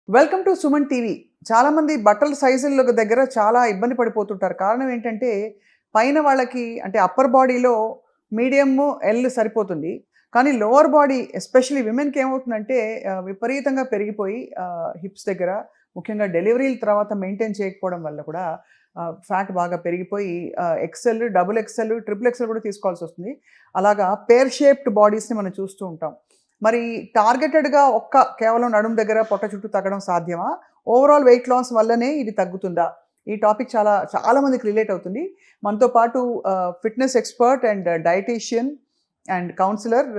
Welcome to Suman TV. చాలామంది బట్టల సైజుల దగ్గర చాలా ఇబ్బంది పడిపోతుంటారు. కారణం ఏంటంటే, పైన వాళ్ళకి అంటే అప్పర్ బాడీలో మీడియము, ఎల్ సరిపోతుంది. కానీ లోవర్ బాడీ ఎస్పెషల్లీ విమెన్‌కి ఏమవుతుందంటే విపరీతంగా పెరిగిపోయి హిప్స్ దగ్గర ముఖ్యంగా డెలివరీల తర్వాత మెయింటైన్ చేయకపోవడం వల్ల కూడా ఫ్యాట్ బాగా పెరిగిపోయి XL, double XL, triple XL కూడా తీసుకోవాల్సొస్తుంది. అలాగా పేర్ షేప్డ్ బాడీస్‌ని మనం చూస్తూ ఉంటాం. మరి టార్గెటెడ్‌గా కేవలం నడుము దగ్గర, పొట్ట చుట్టూ తగ్గడం సాధ్యమా? ఓవరాల్ వెయిట్ లాస్ వల్లనే ఇది తగ్గుతుందా? ఈ టాపిక్ చాలా మందికి రిలేట్ అవుతుంది. మనతో పాటు fitness expert and dietician and counsellor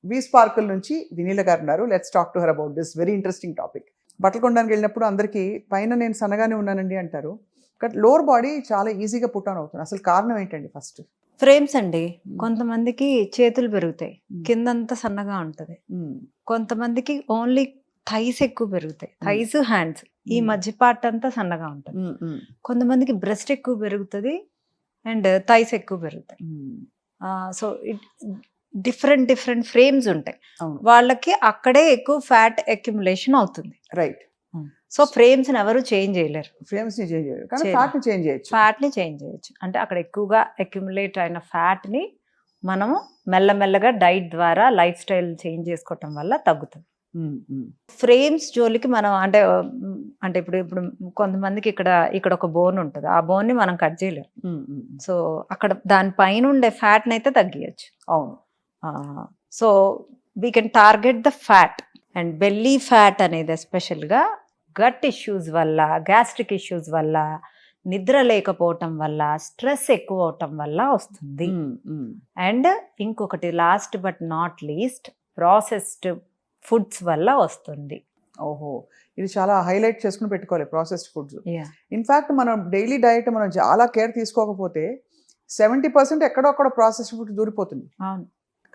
V Sparkle నుంచి వినీల గారు ఉన్నారు. Let's talk to her about this very interesting topic. బట్టలు కొనడానికి వెళ్ళినప్పుడు అందరికీ పైన నేను సన్నగానే ఉన్నానండి అంటారు. బట్ లోవర్ బాడీ చాలా ఈజీగా పుట్ ఆన్ అవుతుంది. అసలు కారణం ఏంటండి ఫస్ట్? ఫ్రేమ్స్ అండి. కొంతమందికి చేతులు పెరుగుతాయి, కిందంతా సన్నగా ఉంటది. కొంతమందికి ఓన్లీ థైస్ ఎక్కువ పెరుగుతాయి, థైస్ హ్యాండ్స్ ఈ మధ్య పార్ట్ అంతా సన్నగా ఉంటుంది. కొంతమందికి బ్రెస్ట్ ఎక్కువ పెరుగుతుంది అండ్ థైస్ ఎక్కువ పెరుగుతాయి. సో డిఫరెంట్ డిఫరెంట్ ఫ్రేమ్స్ ఉంటాయి. వాళ్ళకి అక్కడే ఎక్కువ ఫ్యాట్ అక్యుములేషన్ అవుతుంది. రైట్. సో ఫ్రేమ్స్ ఎవరు చేంజ్ చేయలేరు. ఫ్రేమ్స్ ని చేంజ్ చేయలేరు, కానీ ఫ్యాట్ ని చేంజ్ చేయొచ్చు. ఫ్యాట్ ని చేంజ్ చేయొచ్చు. అంటే అక్కడ ఎక్కువగా అక్యుములేట్ అయిన ఫ్యాట్ ని మనము మెల్లమెల్లగా డైట్ ద్వారా లైఫ్ స్టైల్ చేంజ్ చేసుకోవటం వల్ల తగ్గుతుంది. ఫ్రేమ్స్ జోలికి మనం అంటే అంటే ఇప్పుడు ఇప్పుడు కొంతమందికి ఇక్కడ ఒక బోన్ ఉంటుంది, ఆ బోన్ ని మనం కట్ చేయలేము. సో అక్కడ దానిపైన ఉండే ఫ్యాట్ ని అయితే తగ్గియచ్చు. అవును. So we can target the fat and belly fat అనేది ఎస్పెషల్గా గట్ ఇష్యూస్ వల్ల, గ్యాస్ట్రిక్ ఇష్యూస్ వల్ల, నిద్ర లేకపోవటం వల్ల, స్ట్రెస్ ఎక్కువ అవటం వల్ల వస్తుంది. అండ్ ఇంకొకటి last but not least processed foods వల్ల వస్తుంది. ఓహో, ఇది చాలా హైలైట్ చేసుకుని పెట్టుకోవాలి ప్రాసెస్డ్ ఫుడ్స్. ఇన్ఫాక్ట్ మనం డైలీ డైట్ మనం చాలా కేర్ తీసుకోకపోతే 70% ఎక్కడో అక్కడ ప్రాసెస్డ్ ఫుడ్ దూరిపోతుంది. అవును.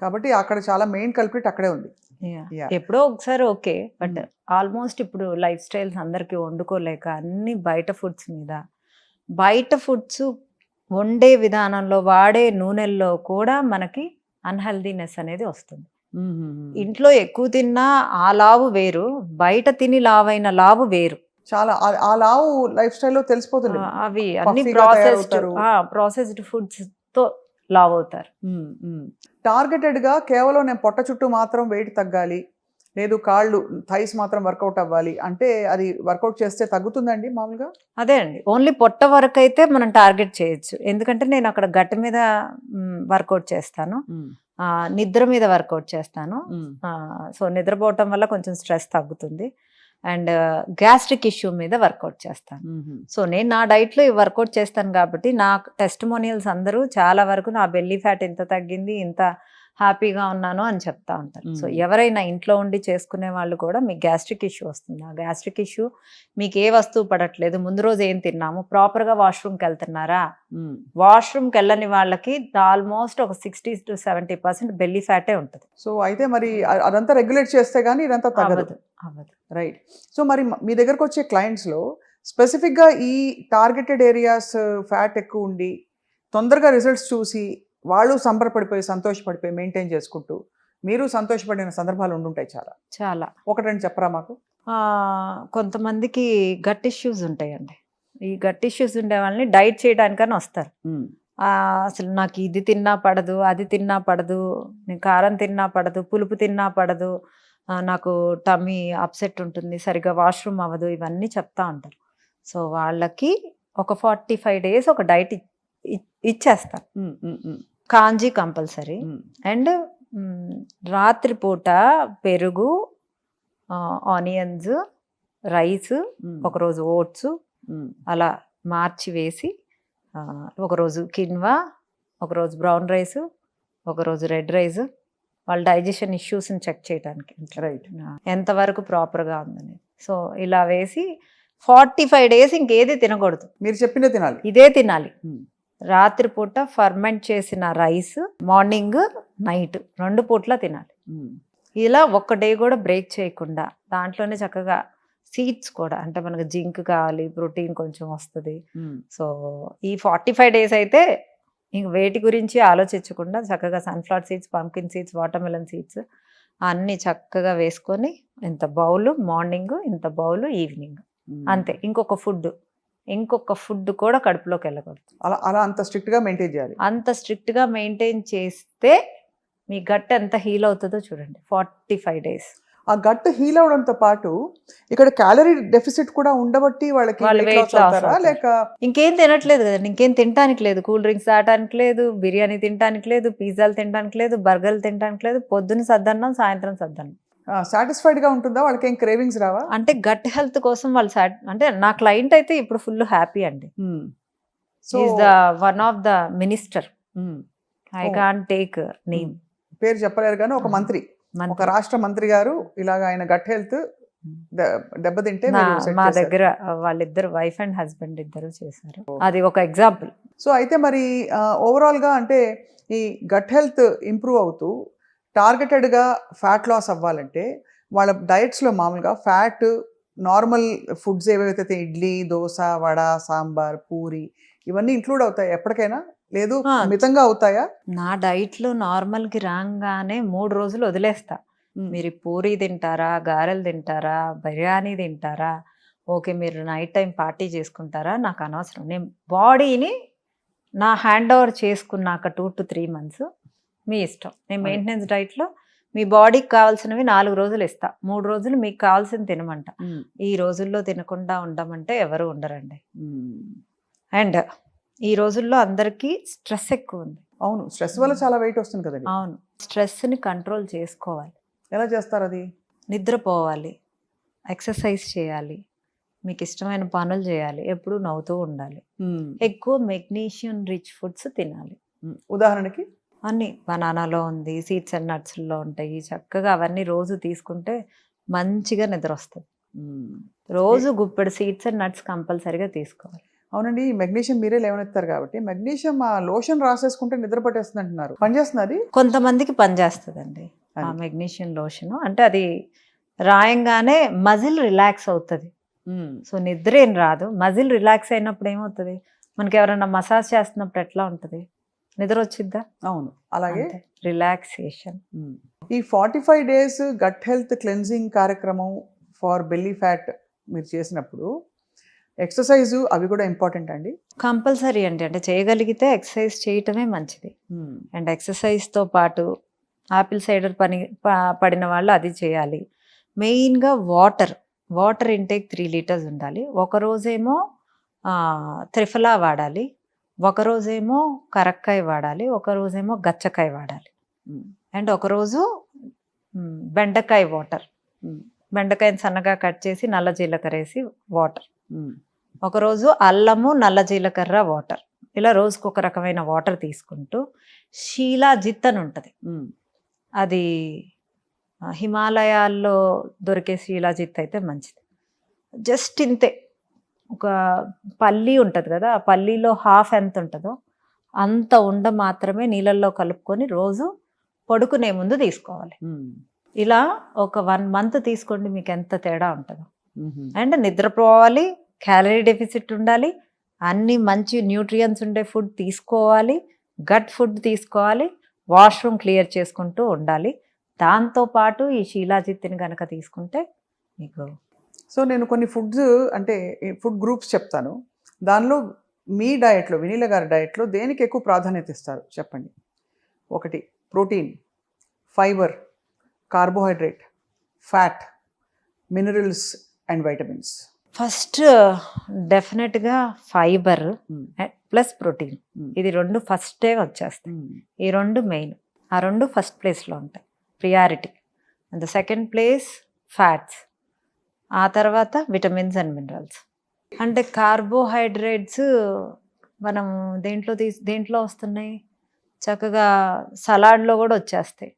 కాబట్టి అక్కడ చాలా మెయిన్ కల్ప్రిట్ అక్కడే ఉంది. ఎప్పుడో ఒకసారి ఓకే, బట్ ఆల్మోస్ట్ ఇప్పుడు లైఫ్ స్టైల్స్ అందరికి వండుకోలేక అన్ని బయట ఫుడ్స్ మీద, బయట ఫుడ్స్ వండే విధానంలో వాడే నూనెల్లో కూడా మనకి అన్హెల్దీనెస్ అనేది వస్తుంది. ఇంట్లో ఎక్కువ తిన్నా ఆ లావు వేరు, బయట తిని లావైన లావు వేరు. చాలా ఆ లావు లైఫ్ స్టైల్లో తెలిసిపోతుంది. అవి అన్ని ప్రాసెస్డ్ ఫుడ్స్ తో లావ్ అవుతారు. టార్గెటెడ్గా కేవలం నేను పొట్ట చుట్టూ మాత్రం వెయిట్ తగ్గాలి, లేదు కాళ్ళు థైస్ మాత్రం వర్కౌట్ అవ్వాలి అంటే అది వర్కౌట్ చేస్తే తగ్గుతుందండి మామూలుగా? అదే అండి, ఓన్లీ పొట్ట వరకు అయితే మనం టార్గెట్ చేయొచ్చు. ఎందుకంటే నేను అక్కడ గట్టు మీద వర్కౌట్ చేస్తాను, నిద్ర మీద వర్కౌట్ చేస్తాను. సో నిద్రపోవటం వల్ల కొంచెం స్ట్రెస్ తగ్గుతుంది అండ్ గ్యాస్ట్రిక్ ఇష్యూ మీద వర్కౌట్ చేస్తాను. సో నేను నా డైట్లో వర్కౌట్ చేస్తాను కాబట్టి నా టెస్టిమోనియల్స్ అందరూ చాలా వరకు నా బెల్లీ ఫ్యాట్ ఇంత తగ్గింది, ఇంత హ్యాపీగా ఉన్నాను అని చెప్తా ఉంటారు. సో ఎవరైనా ఇంట్లో ఉండి చేసుకునే వాళ్ళు కూడా మీకు గ్యాస్ట్రిక్ ఇష్యూ వస్తుంది, ఆ గ్యాస్ట్రిక్ ఇష్యూ మీకు ఏ వస్తువు పడట్లేదు, ముందు రోజు ఏం తిన్నాము, ప్రాపర్గా వాష్రూమ్కి వెళ్తున్నారా, వాష్రూమ్కి వెళ్ళని వాళ్ళకి ఆల్మోస్ట్ ఒక 60 to 70% బెల్లీ ఫ్యాటే ఉంటుంది. సో అయితే మరి అదంతా రెగ్యులేట్ చేస్తే కానీ ఇదంతా తగ్గదు. రైట్. సో మరి మీ దగ్గరకు వచ్చే క్లయింట్స్లో స్పెసిఫిక్గా ఈ టార్గెటెడ్ ఏరియాస్ ఫ్యాట్ ఎక్కువ ఉండి తొందరగా రిజల్ట్స్ చూసి వాళ్ళు సంబరపడిపోయి సంతోషపడిపోయి మెయింటైన్ చేసుకుంటూ మీరు సంతోషపడిన సందర్భాలు ఉండుంటాయి చాలా. ఒకటి రెండు చెప్పరా మాకు? కొంతమందికి గట్ ఇష్యూస్ ఉంటాయండి. ఈ గట్ ఇష్యూస్ ఉండే వాళ్ళని డైట్ చేయడానికని వస్తారు. అసలు నాకు ఇది తిన్నా పడదు, అది తిన్నా పడదు, నేను కారం తిన్నా పడదు, పులుపు తిన్నా పడదు, నాకు టమ్మీ అప్సెట్ ఉంటుంది, సరిగా వాష్రూమ్ అవ్వదు, ఇవన్నీ చెప్తా ఉంటారు. సో వాళ్ళకి ఒక 45 days ఒక డైట్ ఇచ్చేస్తాను. కాంజీ కంపల్సరీ అండ్ రాత్రిపూట పెరుగు, ఆనియన్స్, రైస్, ఒకరోజు ఓట్స్ అలా మార్చి వేసి, ఒకరోజు కిన్వా, ఒకరోజు బ్రౌన్ రైస్, ఒకరోజు రెడ్ రైస్, వాళ్ళ డైజెషన్ ఇష్యూస్ని చెక్ చేయడానికి రైట్ ఎంతవరకు ప్రాపర్గా ఉందని. సో ఇలా వేసి 45 days ఇంకేది తినకూడదు, మీరు చెప్పిన తినాలి, ఇదే తినాలి. రాత్రిపూట ఫర్మెంట్ చేసిన రైస్, మార్నింగ్ నైట్ 2 పూట్ల తినాలి. ఇలా ఒక్క డే కూడా బ్రేక్ చేయకుండా, దాంట్లోనే చక్కగా సీడ్స్ కూడా, అంటే మనకు జింక్ కావాలి, ప్రోటీన్ కొంచెం వస్తుంది. సో ఈ 45 days అయితే ఇంక వేటి గురించి ఆలోచించకుండా చక్కగా sunflower seeds, pumpkin seeds, watermelon seeds, అన్ని చక్కగా వేసుకొని ఇంత బౌల్ మార్నింగ్, ఇంత బౌల్ ఈవినింగ్, అంతే. ఇంకొక ఫుడ్ కూడా కడుపులోకి వెళ్ళకూడదు. అలా అలా అంత స్ట్రిక్ట్ గా మెయింటైన్ చేయాలి. అంత స్ట్రిక్ట్ గా మెయింటైన్ చేస్తే మీ గట్ ఎంత హీల్ అవుతుందో చూడండి. 45 days. ఆ గట్ హీల్ అవడంతో పాటు ఇక్కడ క్యాలరీ డెఫిసిట్ కూడా ఉండబట్టి వాళ్ళకి వాళ్ళు weight weight loss loss అవుతారా అవుతారు. లేక ఇంకేం తినట్లేదు కదండి, ఇంకేం తినడానికి లేదు, కూల్ డ్రింక్స్ తాగడానికి లేదు, బిర్యానీ తినడానికి లేదు, పిజ్జాలు తినడానికి లేదు, బర్గర్లు తినడానికి లేదు, పొద్దున్న సద్దన్నం, సాయంత్రం సద్దన్నం. సాటిస్ఫైడ్ గా ఉంటుందా? వాళ్ళకి ఏం క్రేవింగ్స్ రావా? అంటే గట్ హెల్త్ కోసం వాళ్ళు అంటే నా క్లయింట్ అయితే ఇప్పుడు ఫుల్ హ్యాపీ అండి. So is the one of the minister. I can take name, పేరు చెప్పలేరు కానీ ఒక మంత్రి, ఒక రాష్ట్ర మంత్రి గారు ఇలాగ ఆయన గట్ హెల్త్ దెబ్బతింటే మీరు set మా చేశారు. దగ్గర వాళ్ళిద్దరు వైఫ్ అండ్ హస్బెండ్ ఇద్దరు చేశారు. అది ఒక ఎగ్జాంపుల్. సో అయితే మరి ఓవరాల్ గా అంటే ఈ గట్ హెల్త్ ఇంప్రూవ్ అవుతూ టార్గెటెడ్గా ఫ్యాట్ లాస్ అవ్వాలంటే వాళ్ళ డయట్స్లో మామూలుగా ఫ్యాట్ నార్మల్ ఫుడ్స్ ఏవైతే ఇడ్లీ, దోశ, వడ, సాంబార్, పూరి ఇవన్నీ ఇంక్లూడ్ అవుతాయి ఎప్పటికైనా? లేదు మితంగా అవుతాయా? నా డైట్ లో నార్మల్ కి రాగానే 3 రోజులు వదిలేస్తా. మీరు పూరి తింటారా, గారెలు తింటారా, బిర్యానీ తింటారా, ఓకే మీరు నైట్ టైం పార్టీ చేసుకుంటారా, నాకు అనవసరం. నేను బాడీని నా హ్యాండ్ ఓవర్ చేసుకున్నాక 2 to 3 months మీ ఇష్టం. నేను మెయింటెనెన్స్ డైట్లో మీ బాడీకి కావాల్సినవి 4 రోజులు ఇస్తా, 3 రోజులు మీకు కావాల్సింది తినమంట. ఈ రోజుల్లో తినకుండా ఉండమంటే ఎవరు ఉండరండి. అండ్ ఈ రోజుల్లో అందరికీ స్ట్రెస్ ఎక్కువ ఉంది. అవును, స్ట్రెస్ వల్ల చాలా వెయిట్ వస్తుంది కదండి. అవును, స్ట్రెస్ని కంట్రోల్ చేసుకోవాలి. ఎలా చేస్తారు అది? నిద్రపోవాలి, ఎక్సర్సైజ్ చేయాలి, మీకు ఇష్టమైన పనులు చేయాలి, ఎప్పుడు నవ్వుతూ ఉండాలి, ఎక్కువ మెగ్నీషియం రిచ్ ఫుడ్స్ తినాలి. ఉదాహరణకి అన్నీ బనానాలో ఉంది, సీడ్స్ అండ్ నట్స్లో ఉంటాయి, చక్కగా అవన్నీ రోజు తీసుకుంటే మంచిగా నిద్ర వస్తుంది. రోజు గుప్పెడు సీడ్స్ అండ్ నట్స్ కంపల్సరీగా తీసుకోవాలి. అవునండి, మెగ్నీషియం మీరే లేవనెత్తారు కాబట్టి మెగ్నీషియం ఆ లోషన్ రాసేసుకుంటే నిద్ర పట్టేస్తుంది అంటున్నారు. పనిచేస్తుంది? కొంతమందికి పనిచేస్తుందండి ఆ మెగ్నీషియం లోషన్. అంటే అది రాయంగానే మజిల్ రిలాక్స్ అవుతుంది. సో నిద్ర ఏం రాదు, మజిల్ రిలాక్స్ అయినప్పుడు ఏమవుతుంది, మనకి ఎవరైనా మసాజ్ చేస్తున్నప్పుడు ఎట్లా ఉంటుంది, నిద్ర వచ్చిద్దా? అవును, అలాగే రిలాక్సేషన్. ఈ 45 days గట్ హెల్త్ క్లెన్జింగ్ కార్యక్రమం ఫార్ బెల్లీ ఫ్యాట్ మీరు చేసినప్పుడు ఎక్సర్సైజ్ అవి కూడా ఇంపార్టెంట్ అండి? కంపల్సరీ అండి. అంటే చేయగలిగితే ఎక్సర్సైజ్ చేయటమే మంచిది. అండ్ ఎక్సర్సైజ్తో పాటు ఆపిల్ సైడర్ పడిన వాళ్ళు అది చేయాలి. మెయిన్గా వాటర్ ఇంటేక్ 3 liters ఉండాలి. ఒకరోజేమో త్రిఫలా వాడాలి, ఒకరోజేమో కరక్కాయ వాడాలి, ఒకరోజేమో గచ్చకాయ వాడాలి, అండ్ ఒకరోజు బెండకాయ వాటర్. బెండకాయని సన్నగా కట్ చేసి నల్ల జీలకర్ర వేసి వాటర్. ఒకరోజు అల్లము, నల్ల జీలకర్ర వాటర్. ఇలా రోజుకు ఒక రకమైన వాటర్ తీసుకుంటూ షీలాజిత్ అని ఉంటుంది, అది హిమాలయాల్లో దొరికే షీలాజిత్ అయితే మంచిది. జస్ట్ ఇంతే, ఒక పల్లి ఉంటుంది కదా, ఆ పల్లీలో హాఫ్ ఎంత ఉంటుందో అంత ఉండ మాత్రమే నీళ్ళల్లో కలుపుకొని రోజు పడుకునే ముందు తీసుకోవాలి. ఇలా ఒక 1 month తీసుకోండి, మీకు ఎంత తేడా ఉంటుందో. అండ్ నిద్రపోవాలి, క్యాలరీ డెఫిసిట్ ఉండాలి, అన్ని మంచి న్యూట్రియన్స్ ఉండే ఫుడ్ తీసుకోవాలి, గట్ ఫుడ్ తీసుకోవాలి, వాష్రూమ్ క్లియర్ చేసుకుంటూ ఉండాలి. దాంతోపాటు ఈ షీలాజిత్ని కనుక తీసుకుంటే మీకు. సో నేను కొన్ని ఫుడ్స్ అంటే ఫుడ్ గ్రూప్స్ చెప్తాను, దానిలో మీ డయట్లో, వినీల గారి డయట్లో దేనికి ఎక్కువ ప్రాధాన్యత ఇస్తారు చెప్పండి? 1 protein, fibre, carbohydrate, fat, minerals and vitamins. First డెఫినెట్గా ఫైబర్ ప్లస్ ప్రోటీన్, ఇది 2 ఫస్టే వచ్చేస్తాయి. ఈ 2 మెయిన్, ఆ 2 ఫస్ట్ ప్లేస్లో ఉంటాయి, priority. And second place fats, ఆ తర్వాత విటమిన్స్ అండ్ మినరల్స్. అంటే కార్బోహైడ్రేట్స్ మనం దేంట్లో వస్తున్నాయి, చక్కగా సలాడ్లో కూడా వచ్చేస్తాయి.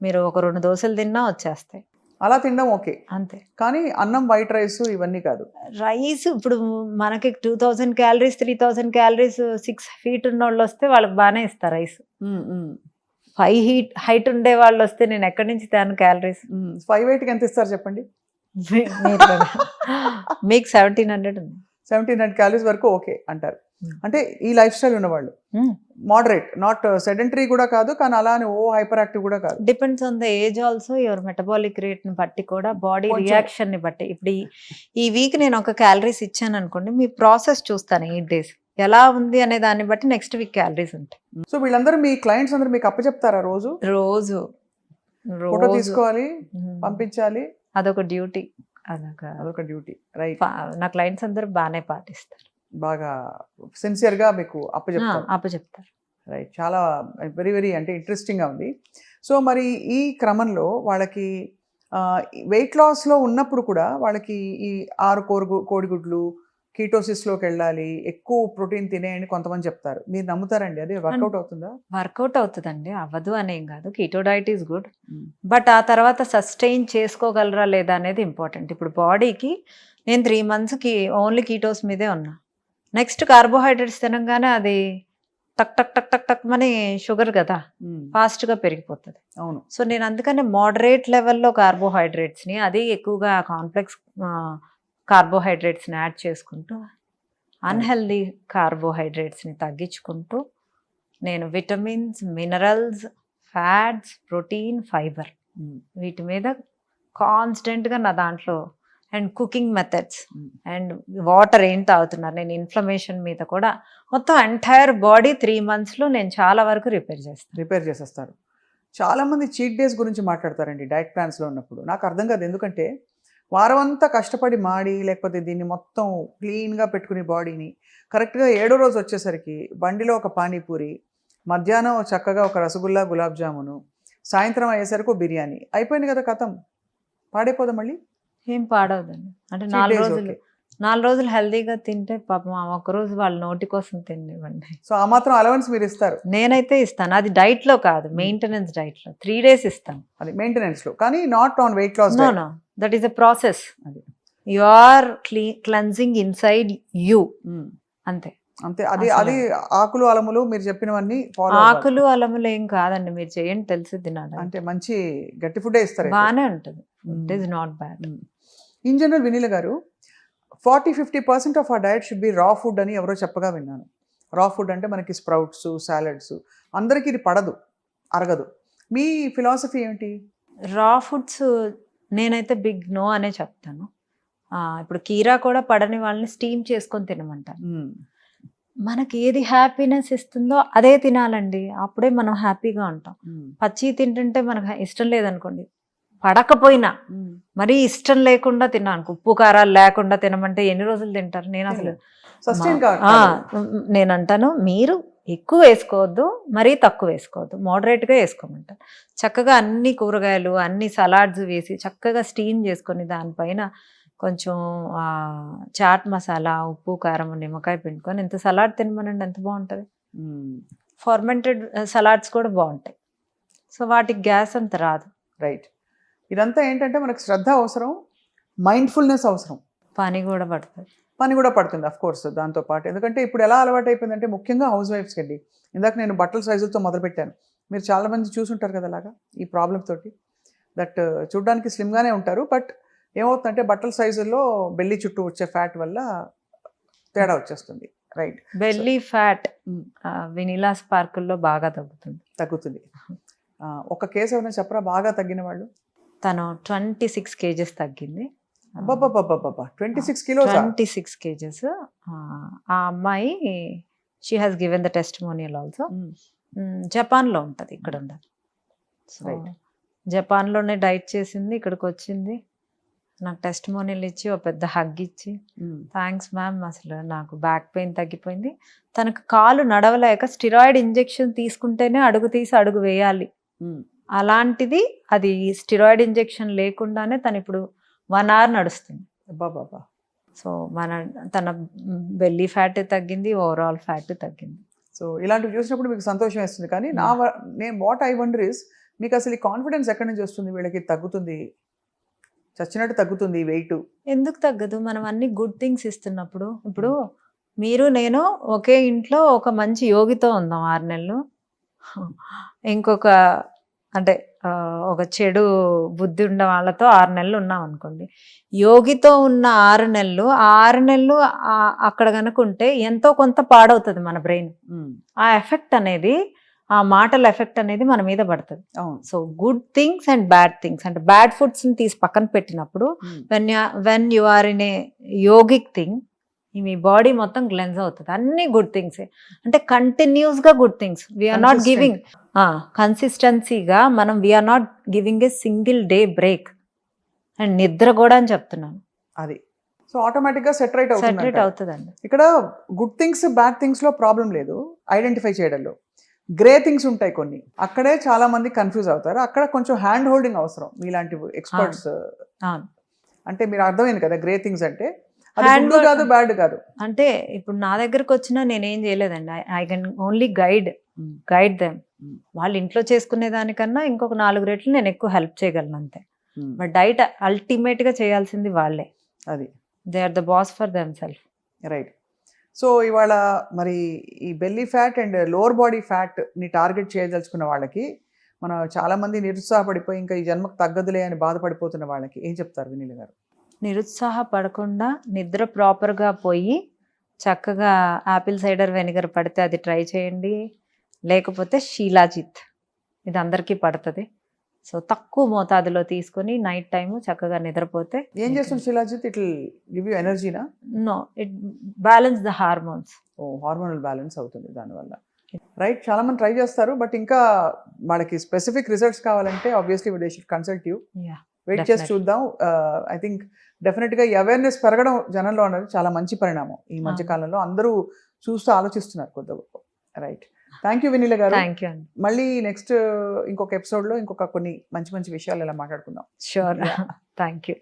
మీరు ఒక 2 దోశలు తిన్నా వచ్చేస్తాయి. అలా తినడం ఓకే, అంతే. కానీ అన్నం, వైట్ రైస్ ఇవన్నీ కాదు. రైస్ ఇప్పుడు మనకి 2000 calories 3000 calories 6 feet ఉన్న వాళ్ళు వస్తే వాళ్ళకి బాగానే ఇస్తారు రైస్. 5 height ఉండే వాళ్ళు వస్తే నేను ఎక్కడి నుంచి తేను క్యాలరీస్? 5'8" ఎంత ఇస్తారు చెప్పండి? మీకు 1700 ఉంది. 1700 calories వరకు ఓకే అంటారు. అంటే ఈ లైఫ్ స్టైల్ ఉన్నవాళ్ళు మోడరేట్, నాట్ సెడెంటరీ కూడా కాదు, కానీ అలానే ఓ హైపర్ యాక్టివ్ కూడా కాదు. Depends on the age also, your metabolic rate ని బట్టి కూడా, బాడీ కొంచెం- రియాక్షన్ ని బట్టి. ఇప్పుడు ఈ వీక్ నేను ఒక క్యాలరీస్ ఇచ్చాను అనుకోండి, మీ ప్రాసెస్ చూస్తాను 8 days ఎలా ఉంది అనే దాన్ని బట్టి నెక్స్ట్ వీక్ క్యాలరీస్ ఉంటాయి. సో వీళ్ళందరూ మీ క్లయింట్స్ అందరూ మీకు అప్పచెప్తారా రోజు? రోజు ఫోటో తీసుకోవాలి, పంపించాలి, అదొక డ్యూటీ, అదొక డ్యూటీ. రైట్. నా క్లయింట్స్ అందరూ బాగానే పాటిస్తారు, బాగా సిన్సియర్ గా మీకు అప్పచెప్తారు. అప్పచెప్తారు. రైట్. చాలా వెరీ వెరీ అంటే ఇంట్రెస్టింగ్గా ఉంది. సో మరి ఈ క్రమంలో వాళ్ళకి వెయిట్ లాస్లో ఉన్నప్పుడు కూడా వాళ్ళకి ఈ 6 కోడిగుడ్లు, కీటోసిస్లోకి వెళ్ళాలి, ఎక్కువ ప్రోటీన్ తినేయండి కొంతమంది చెప్తారు. మీరు నమ్ముతారండి? అది వర్కౌట్ అవుతుందా? వర్కౌట్ అవుతుందండి, అవ్వదు అనేం కాదు. Keto diet is good, but ఆ తర్వాత సస్టైన్ చేసుకోగలరా లేదా అనేది ఇంపార్టెంట్. ఇప్పుడు బాడీకి నేను 3 monthsకి ఓన్లీ కీటోస్ మీదే ఉన్నా, నెక్స్ట్ కార్బోహైడ్రేట్స్ తినగానే అది టక్ టక్ టక్ టక్ టక్ అని షుగర్ కదా, ఫాస్ట్గా పెరిగిపోతుంది. అవును. సో నేను అందుకనే మోడరేట్ లెవెల్లో కార్బోహైడ్రేట్స్ని, అది ఎక్కువగా కాంప్లెక్స్ కార్బోహైడ్రేట్స్ని యాడ్ చేసుకుంటూ, అన్హెల్దీ కార్బోహైడ్రేట్స్ని తగ్గించుకుంటూ, నేను vitamins, minerals, fats, protein, fibre వీటి మీద కాన్స్టెంట్గా నా దాంట్లో, and cooking methods and water ఏం తాగుతున్నారు, నేను ఇన్ఫ్లమేషన్ మీద కూడా మొత్తం ఎంటైర్ బాడీ 3 monthsలో నేను చాలా వరకు రిపేర్ చేసేస్తారు. చాలామంది చీట్ డేస్ గురించి మాట్లాడతారండి డైట్ ప్లాన్స్లో ఉన్నప్పుడు. నాకు అర్థం కాదు, ఎందుకంటే వారం అంతా కష్టపడి మాడి, లేకపోతే దీన్ని మొత్తం క్లీన్గా పెట్టుకుని బాడీని కరెక్ట్గా 7వ రోజు వచ్చేసరికి బండిలో ఒక పానీపూరి, మధ్యాహ్నం చక్కగా ఒక రసగుల్లా, గులాబ్ జామును, సాయంత్రం అయ్యేసరికి బిర్యానీ, అయిపోయింది కదా, కథం. పాడైపోదా మళ్ళీ? ఏం పాడవదండి. అంటే 4 రోజులు హెల్దీగా తింటే పాపం ఒక్కరోజు వాళ్ళ నోటి కోసం తినివ్వండి. సో ఆ మాత్రం అలవెన్స్ మీరు ఇస్తారు? నేనైతే ఇస్తాను, అది డైట్లో కాదు, మెయింటెనెన్స్ డైట్లో 3 days ఇస్తాను. అది మెయింటెనెన్స్లో, కానీ not on weight loss. No, that is a process. You are cleansing inside you, అంతే. అది ఆకులు అలములు మీరు చెప్పినవన్నీ ఫాలో. ఆకులు అలములు ఏం కాదండి, మీరు చేయండి, తెలిసిద్ది నాకు. అంటే మంచి గట్టి ఫుడ్ ఇస్తారు, బాగానే ఉంటుంది. It is not bad. In general Vineela garu, 40-50% of ఆ diet should be raw food అని ఎవరో చెప్పగా విన్నాను. రా ఫుడ్ అంటే మనకి స్ప్రౌట్స్, సాలడ్స్, అందరికీ ఇది పడదు, అరగదు. మీ ఫిలాసఫీ ఏమిటి? రా ఫుడ్స్ నేనైతే బిగ్ నో అనే చెప్తాను. ఇప్పుడు కీరా కూడా పడని వాళ్ళని స్టీమ్ చేసుకొని తినమంటాను. మనకి ఏది హ్యాపీనెస్ ఇస్తుందో అదే తినాలండి, అప్పుడే మనం హ్యాపీగా ఉంటాం. పచ్చి తింటుంటే మనకు ఇష్టం లేదనుకోండి, పడకపోయినా మరీ ఇష్టం లేకుండా తిన్నాను, ఉప్పు కారాలు లేకుండా తినమంటే ఎన్ని రోజులు తింటారు? నేను అసలు నేను అంటాను, మీరు ఎక్కువ వేసుకోవద్దు, మరీ తక్కువ వేసుకోవద్దు, మోడరేట్గా వేసుకోమంటారు. చక్కగా అన్ని కూరగాయలు, అన్ని సలాడ్స్ వేసి చక్కగా స్టీమ్ చేసుకొని, దానిపైన కొంచెం చాట్ మసాలా, ఉప్పు, కారం, నిమ్మకాయ పిండుకొని ఇంత సలాడ్ తినమనండి, ఎంత బాగుంటుంది. ఫర్మెంటెడ్ సలాడ్స్ కూడా బాగుంటాయి. సో వాటికి గ్యాస్ అంత రాదు. రైట్. ఇదంతా ఏంటంటే మనకు శ్రద్ధ అవసరం, మైండ్ఫుల్నెస్ అవసరం, పని కూడా పడుతుంది అఫ్ కోర్స్ దాంతోపాటు. ఎందుకంటే ఇప్పుడు ఎలా అలవాటు అయిపోయిందంటే, ముఖ్యంగా హౌస్ వైఫ్స్కి అండి, ఇందాక నేను బట్టల సైజులతో మొదలుపెట్టాను, మీరు చాలామంది చూసుంటారు కదా అలాగా ఈ ప్రాబ్లమ్ తోటి. దట్ చూడడానికి స్లిమ్గానే ఉంటారు, బట్ ఏమవుతుందంటే బట్టల సైజుల్లో బెల్లి చుట్టూ వచ్చే ఫ్యాట్ వల్ల తేడా వచ్చేస్తుంది. రైట్. బెల్లీ ఫ్యాట్ వెనిలా స్పార్కుల్లో బాగా తగ్గుతుంది. ఒక కేసు ఏమైనా చెప్పరా బాగా తగ్గిన వాళ్ళు? తను 26 kgs తగ్గింది. 26 kilos? 26 kgs. ఆ అమ్మాయి she has given the testimonial also. జపాన్లో ఉంటుంది, ఇక్కడ ఉండదు. సో జపాన్లోనే డైట్ చేసింది, ఇక్కడికి వచ్చింది, నాకు టెస్టిమోనియల్ ఇచ్చి ఒక పెద్ద హగ్ ఇచ్చి, థ్యాంక్స్ మ్యామ్, అసలు నాకు బ్యాక్ పెయిన్ తగ్గిపోయింది. తనకు కాలు నడవలేక స్టిరాయిడ్ ఇంజెక్షన్ తీసుకుంటేనే అడుగు తీసి అడుగు వేయాలి, అలాంటిది అది స్టిరాయిడ్ ఇంజెక్షన్ లేకుండానే తను ఇప్పుడు 1 hour నడుస్తుంది. సో తన బెల్లీ ఫ్యాట్ తగ్గింది, ఓవరాల్ ఫ్యాట్ తగ్గింది. సో ఇలాంటివి చూసినప్పుడు మీకు సంతోషం వేస్తుంది. కానీ నేను వాట్ ఐ వండర్ ఇస్, మీకు అసలు ఈ కాన్ఫిడెన్స్ ఎక్కడి నుంచి వస్తుంది? వీళ్ళకి తగ్గుతుంది, చచ్చినట్టు తగ్గుతుంది వెయిట్. ఎందుకు తగ్గదు? మనం అన్ని గుడ్ థింగ్స్ ఇస్తున్నప్పుడు. ఇప్పుడు మీరు నేను ఒకే ఇంట్లో ఒక మంచి యోగితో ఉందాం 6 నెలలు, ఇంకొక అంటే ఒక చెడు బుద్ధి ఉన్న వాళ్ళతో 6 నెలలు ఉన్నాం అనుకోండి, యోగితో ఉన్న 6 నెలలు, ఆ 6 నెలలు అక్కడ కనుక ఉంటే ఎంతో కొంత పాడవుతుంది మన బ్రెయిన్. ఆ ఎఫెక్ట్ అనేది, ఆ మాటల ఎఫెక్ట్ అనేది మన మీద పడుతుంది. అవును. So good things and bad things, అంటే బ్యాడ్ ఫుడ్స్ని తీసి పక్కన పెట్టినప్పుడు when you are in a yogic thing, మీ బాడీ మొత్తం క్లెన్స్ అవుతుంది. అన్ని గుడ్ థింగ్స్, అంటే కంటిన్యూస్గా good things. We are not giving కన్సిస్టెన్సీగా, మనం we are not giving a single day break. And నిద్ర కూడా అని చెప్తున్నాను, అది. సో ఆటోమేటిక్గా సెటరేట్ అవుతుందండి. ఇక్కడ గుడ్ థింగ్స్ బ్యాడ్ థింగ్స్ లో ప్రాబ్లం లేదు, ఐడెంటిఫై చేయడంలో. గ్రే థింగ్స్ ఉంటాయి కొన్ని, అక్కడే చాలా మంది కన్ఫ్యూజ్ అవుతారు. అక్కడ కొంచెం హ్యాండ్ హోల్డింగ్ అవసరం మీలాంటి ఎక్స్పర్ట్స్. అంటే మీరు అర్థమైంది కదా, గ్రే థింగ్స్ అంటే అది గుడ్ కాదు బ్యాడ్ కాదు. అంటే ఇప్పుడు నా దగ్గరకు వచ్చినా నేనేం చేయలేదండి, I can only guide them. వాళ్ళు ఇంట్లో చేసుకునే దానికన్నా ఇంకొక 4 రెట్లు నేను ఎక్కువ హెల్ప్ చేయగలను అంతే. బట్ డైట్ అల్టిమేట్ గా చేయాల్సింది వాళ్ళే, అది. They are the boss for them self. Right. So ఇవాళ మరి ఈ belly fat and lower body fat ని టార్గెట్ చేయదలుచుకున్న వాళ్ళకి, మనం చాలా మంది నిరుత్సాహపడిపోయి ఇంకా ఈ జన్మకు తగ్గదులే అని బాధపడిపోతున్న వాళ్ళకి ఏం చెప్తారు వినీల గారు? నిరుత్సాహపడకుండా నిద్ర ప్రాపర్గా పోయి చక్కగా యాపిల్ సైడర్ వెనిగర్ పడితే అది ట్రై చేయండి, లేకపోతే షీలాజిత్, ఇది అందరికీ పడుతుంది. సో తక్కువ మోతాదులో తీసుకొని నైట్ టైం చక్కగా నిద్రపోతే. ఏం చేస్తుంది Shilajit? It will give you ఎనర్జీనా? No, it balance the hormones. Hormonal balance అవుతుంది దానివల్ల. రైట్. చాలా మంది ట్రై చేస్తారు, బట్ ఇంకా వాళ్ళకి స్పెసిఫిక్ రిజల్ట్స్ కావాలంటే obviously they should consult you. Wait చేసి చూద్దాం. ఐ థింక్ డెఫినెట్గా ఈ అవేర్నెస్ పెరగడం జనంలో అనేది చాలా మంచి పరిణామం. ఈ మధ్య కాలంలో అందరూ చూస్తూ ఆలోచిస్తున్నారు కొద్ది గొప్ప. రైట్. థ్యాంక్ యూ వినీల గారు. మళ్ళీ నెక్స్ట్ ఇంకొక ఎపిసోడ్లో ఇంకొక కొన్ని మంచి మంచి విషయాలు ఇలా మాట్లాడుకుందాం. షూర్. Thank you.